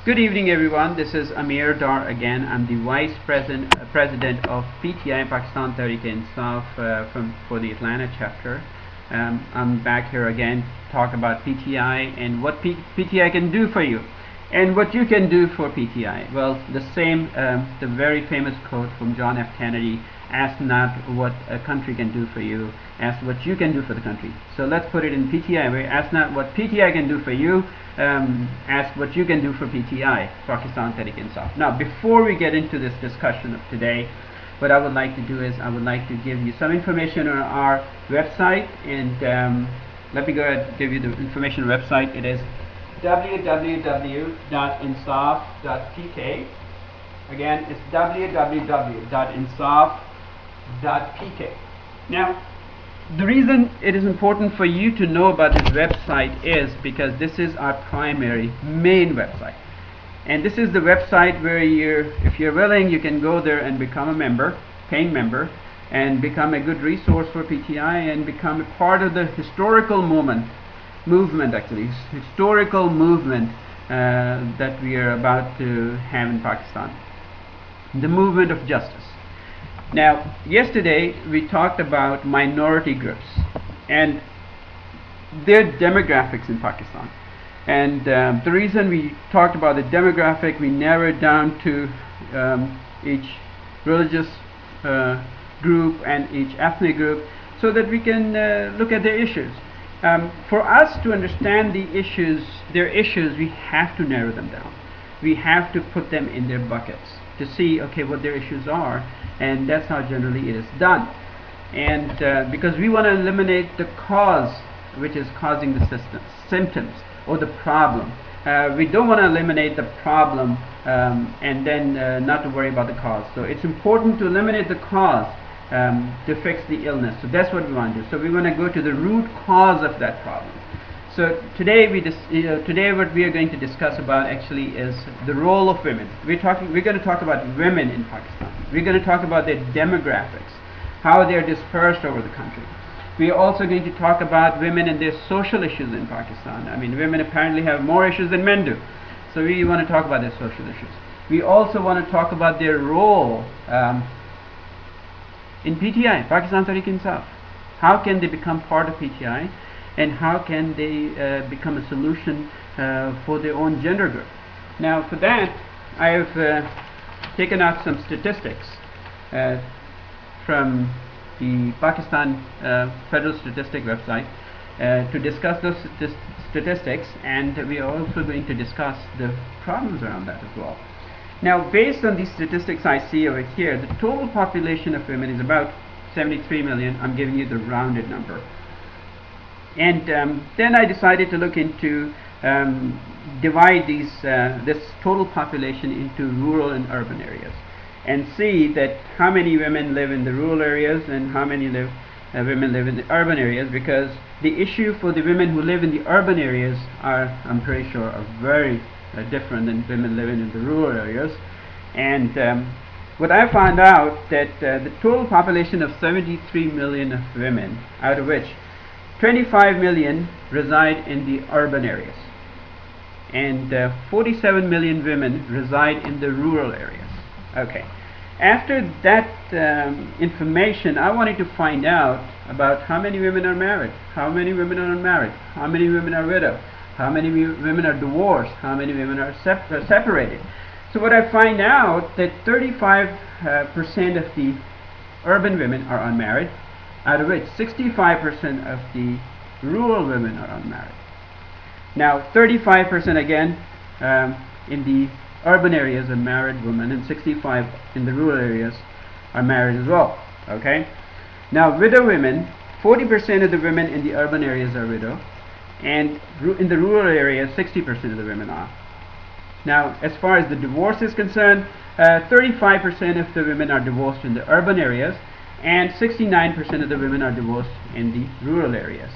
Good evening, everyone. This is Amir Dar again. I'm the Vice President of PTI, Pakistan Tehreek-e-Insaf, for the Atlanta chapter. I'm back here again to talk about PTI and what PTI can do for you, and what you can do for PTI. Well, the very famous quote from John F. Kennedy: "Ask not what a country can do for you, ask what you can do for the country." So let's put it in PTI way. Ask not what PTI can do for you, ask what you can do for PTI, Pakistan Tehreek-e-Insaf. Now, before we get into this discussion of today, what I would like to do is I would like to give you some information on our website, and let me go ahead and give you the information on the website. It is www.insaf.pk. Again, it's www.insaf.pk. Now, the reason it is important for you to know about this website is because this is our main website, and this is the website where if you're willing, you can go there and become a member, paying member, and become a good resource for PTI and become a part of the historical movement that we are about to have in Pakistan, the movement of justice. Now, yesterday we talked about minority groups and their demographics in Pakistan. And the reason we talked about the demographic, we narrowed down to each religious group and each ethnic group so that we can look at their issues. For us to understand their issues, we have to narrow them down. We have to put them in their buckets to see, okay, what their issues are, and that's how generally it is done. And because we want to eliminate the cause which is causing the symptoms or the problem. We don't want to eliminate the problem and then not to worry about the cause. So it's important to eliminate the cause to fix the illness. So that's what we want to do. So we want to go to the root cause of that problem. So today what we are going to discuss about actually is the role of women. We're going to talk about women in Pakistan. We're going to talk about their demographics, how they are dispersed over the country. We are also going to talk about women and their social issues in Pakistan. I mean, women apparently have more issues than men do. So we want to talk about their social issues. We also want to talk about their role in PTI, Pakistan Tehreek-e-Insaf. How can they become part of PTI? And how can they become a solution for their own gender group? Now, for that, I have taken out some statistics from the Pakistan Federal Statistic website to discuss those statistics, and we are also going to discuss the problems around that as well. Now, based on these statistics I see over here, the total population of women is about 73 million. I'm giving you the rounded number. And then I decided to look into divide this total population into rural and urban areas, and see that how many women live in the rural areas and how many women live in the urban areas, because the issue for the women who live in the urban areas I'm pretty sure, are very different than women living in the rural areas. And what I found out that the total population of 73 million of women, out of which 25 million reside in the urban areas, and 47 million women reside in the rural areas. Okay. After that information, I wanted to find out about how many women are married, how many women are unmarried, how many women are widowed, how many women are divorced, how many women are separated. So what I find out that 35% of the urban women are unmarried, out of which 65% of the rural women are unmarried. Now, 35% again in the urban areas are married women, and 65% in the rural areas are married as well. Okay. Now, widow women, 40% of the women in the urban areas are widow, and in the rural areas, 60% of the women are. Now, as far as the divorce is concerned, 35% of the women are divorced in the urban areas, and 69% of the women are divorced in the rural areas.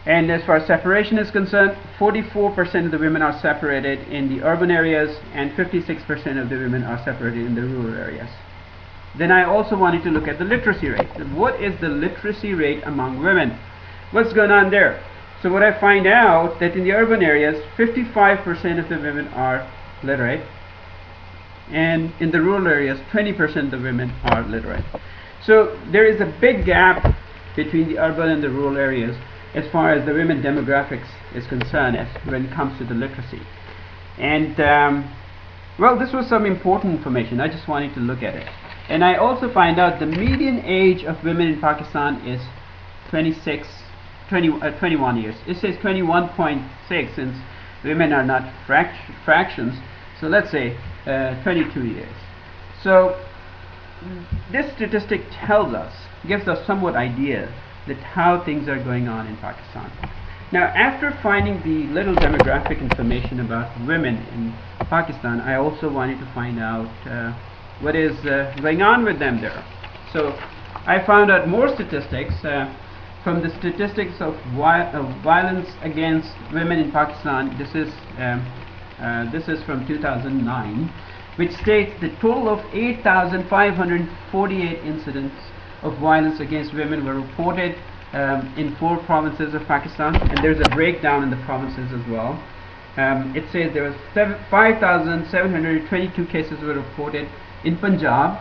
And as far as separation is concerned, 44% of the women are separated in the urban areas, and 56% of the women are separated in the rural areas. Then I also wanted to look at the literacy rate. What is the literacy rate among women? What's going on there? So what I find out that in the urban areas, 55% of the women are literate, and in the rural areas, 20% of the women are literate. So there is a big gap between the urban and the rural areas as far as the women demographics is concerned, as when it comes to the literacy. And well, this was some important information. I just wanted to look at it. And I also find out the median age of women in Pakistan is 21 years. It says 21.6 since women are not fractions. So let's say 22 years. So this statistic tells us, gives us somewhat idea that how things are going on in Pakistan. Now, after finding the little demographic information about women in Pakistan, I also wanted to find out what is going on with them there. So I found out more statistics from the statistics of violence against women in Pakistan. This is from 2009, which states the total of 8,548 incidents of violence against women were reported in 4 provinces of Pakistan, and there's a breakdown in the provinces as well. It says there was 5,722 cases were reported in Punjab,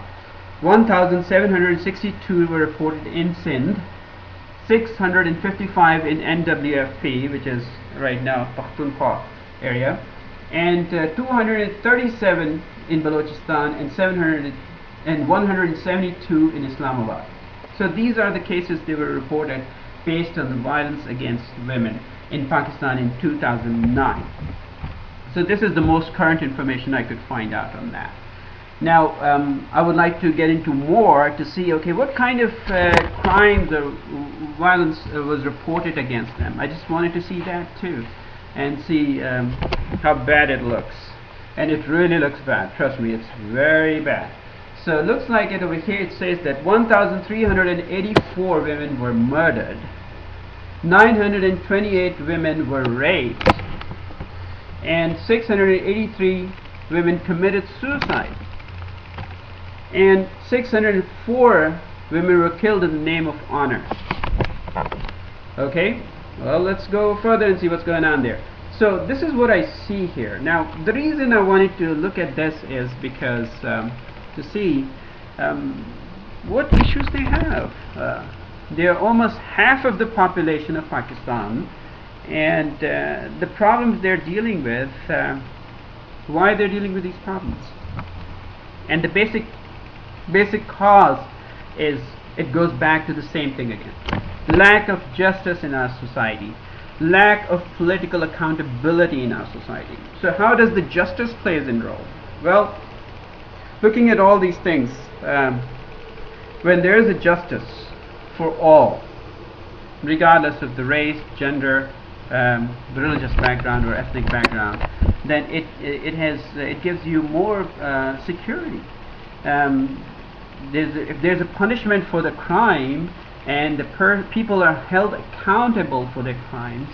1,762 were reported in Sindh, 655 in NWFP, which is right now Pakhtunkhwa area, and 237 in Balochistan, and 172 in Islamabad. So these are the cases that were reported based on the violence against women in Pakistan in 2009. So this is the most current information I could find out on that. Now I would like to get into more to see, okay, what kind of crimes or violence was reported against them. I just wanted to see that too, and see how bad it looks. And it really looks bad, trust me, it's very bad. So it looks like it over here. It says that 1,384 women were murdered, 928 women were raped, and 683 women committed suicide, and 604 women were killed in the name of honor. Okay, well, let's go further and see what's going on there. So this is what I see here. Now the reason I wanted to look at this is because to see what issues they have. They are almost half of the population of Pakistan, and the problems they're dealing with, why they're dealing with these problems. And the basic cause is, it goes back to the same thing again. Lack of justice in our society, lack of political accountability in our society. So how does the justice plays in role? Well, looking at all these things, when there is a justice for all, regardless of the race, gender, religious background or ethnic background, then it gives you more security. If there's a punishment for the crime and the people are held accountable for their crimes,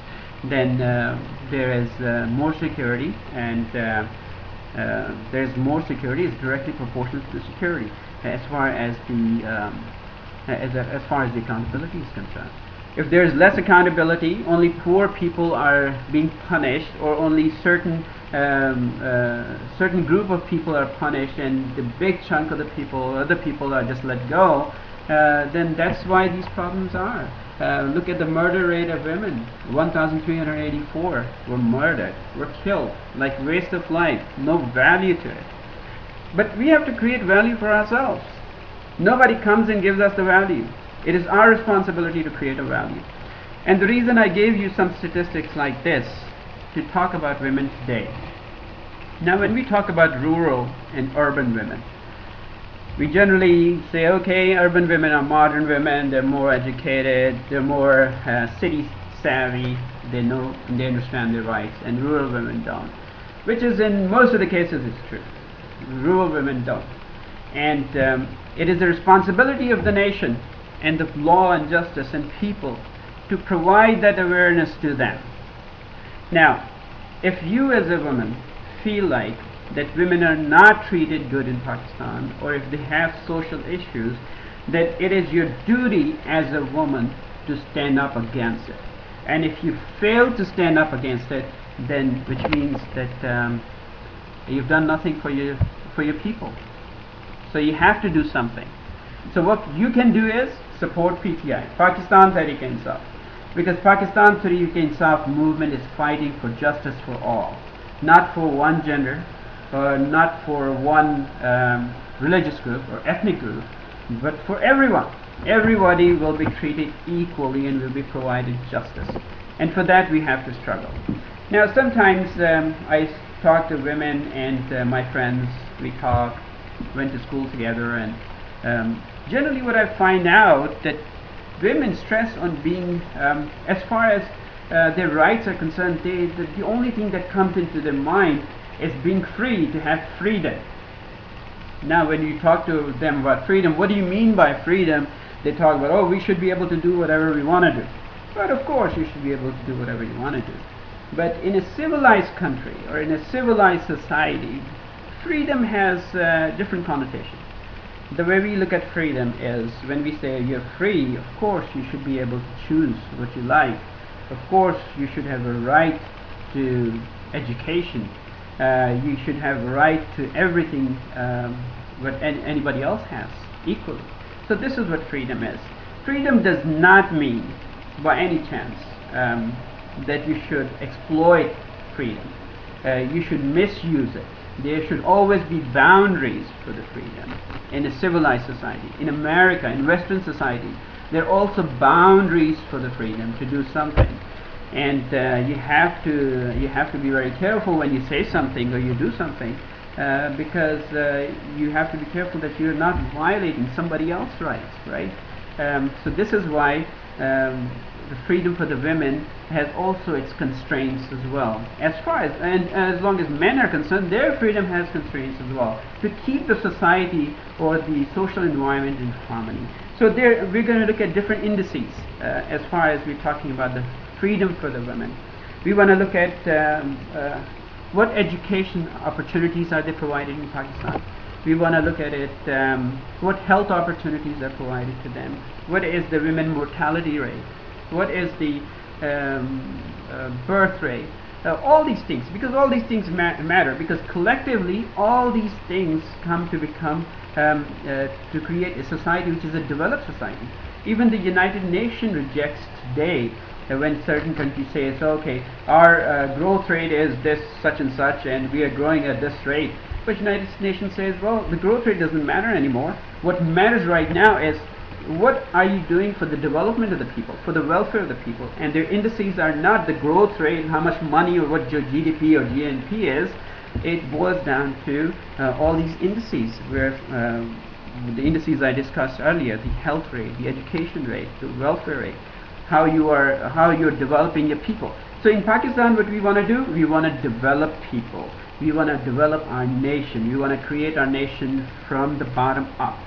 then there is more security, and there's more security is directly proportional to the security as far as the accountability is concerned. If there is less accountability, only poor people are being punished, or only certain group of people are punished, and the big chunk of the people, other people, are just let go, then that's why these problems are. Look at the murder rate of women. 1,384 were murdered, were killed, like waste of life, no value to it. But we have to create value for ourselves. Nobody comes and gives us the value. It is our responsibility to create a value. And the reason I gave you some statistics like this to talk about women today. Now when we talk about rural and urban women, we generally say, okay, urban women are modern women, they're more educated, they're more city savvy, they know and they understand their rights, and rural women don't. Which is, in most of the cases, it's true. Rural women don't. And it is the responsibility of the nation and of law and justice and people to provide that awareness to them. Now, if you as a woman feel like that women are not treated good in Pakistan, or if they have social issues, that it is your duty as a woman to stand up against it. And if you fail to stand up against it, then which means that you've done nothing for your people. So you have to do something. So what you can do is support PTI, Pakistan Tehreek-e-Insaf, because Pakistan Tehreek-e-Insaf movement is fighting for justice for all, not for one gender, or not for one religious group or ethnic group, but for everyone. Everybody will be treated equally and will be provided justice. And for that we have to struggle. Now sometimes I talk to women and my friends, we talk, went to school together, and generally what I find out that women stress on being, as far as their rights are concerned, the only thing that comes into their mind is being free, to have freedom. Now when you talk to them about freedom, what do you mean by freedom? They talk about, oh, we should be able to do whatever we want to do. But of course you should be able to do whatever you want to do. But in a civilized country or in a civilized society, freedom has different connotations. The way we look at freedom is when we say you're free, of course you should be able to choose what you like. Of course you should have a right to education. You should have a right to everything what anybody else has equally. So this is what freedom is. Freedom does not mean by any chance that you should exploit freedom. You should misuse it. There should always be boundaries for the freedom in a civilized society. In America, in Western society, there are also boundaries for the freedom to do something. And you have to be very careful when you say something or you do something, because you have to be careful that you're not violating somebody else's rights, right? So this is why the freedom for the women has also its constraints as well. As far as, and as long as men are concerned, their freedom has constraints as well, to keep the society or the social environment in harmony. So there, we're going to look at different indices as far as we're talking about the freedom for the women. We want to look at what education opportunities are they provided in Pakistan. We want to look at it, what health opportunities are provided to them. What is the women mortality rate? What is the birth rate? All these things, because all these things matter, because collectively all these things come to become to create a society which is a developed society. Even the United Nations rejects today when certain countries say, so, okay, our growth rate is this such and such and we are growing at this rate. But United Nations says, well, the growth rate doesn't matter anymore. What matters right now is what are you doing for the development of the people, for the welfare of the people. And their indices are not the growth rate, how much money or what your GDP or GNP is. It boils down to all these indices, where the indices I discussed earlier, the health rate, the education rate, the welfare rate, how you're developing your people. So in Pakistan, what we want to do, we want to develop people. We want to develop our nation. We want to create our nation from the bottom up.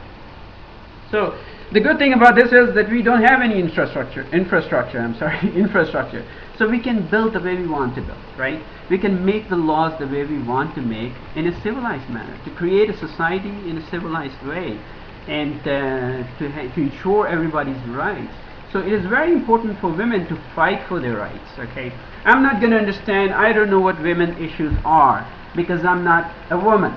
So the good thing about this is that we don't have any infrastructure. So we can build the way we want to build, right? We can make the laws the way we want to make in a civilized manner, to create a society in a civilized way, and to ensure everybody's rights. So it is very important for women to fight for their rights, okay? I'm not going to understand, I don't know what women issues are, because I'm not a woman.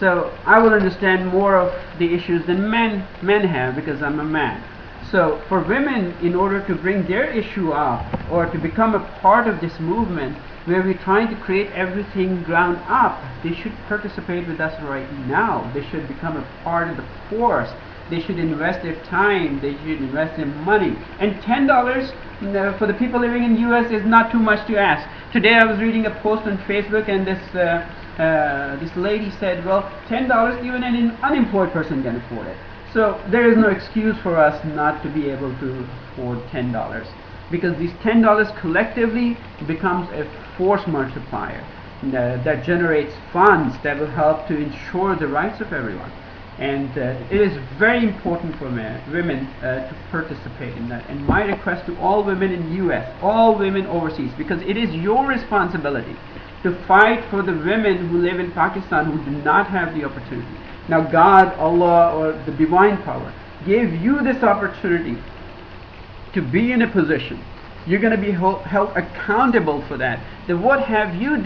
So I will understand more of the issues than men have, because I'm a man. So for women, in order to bring their issue up or to become a part of this movement where we're trying to create everything ground up, they should participate with us right now. They should become a part of the force. They should invest their time, they should invest their money. And $10 for the people living in the US is not too much to ask. Today I was reading a post on Facebook, and this lady said, well, $10 even an unemployed person can afford it. So there is no excuse for us not to be able to afford $10, because these $10 collectively becomes a force multiplier that generates funds that will help to ensure the rights of everyone. And it is very important for women to participate in that. And my request to all women in the US, all women overseas, because it is your responsibility to fight for the women who live in Pakistan who do not have the opportunity. Now God, Allah, or the divine power gave you this opportunity to be in a position you're going to be held accountable for that. Then what have you done?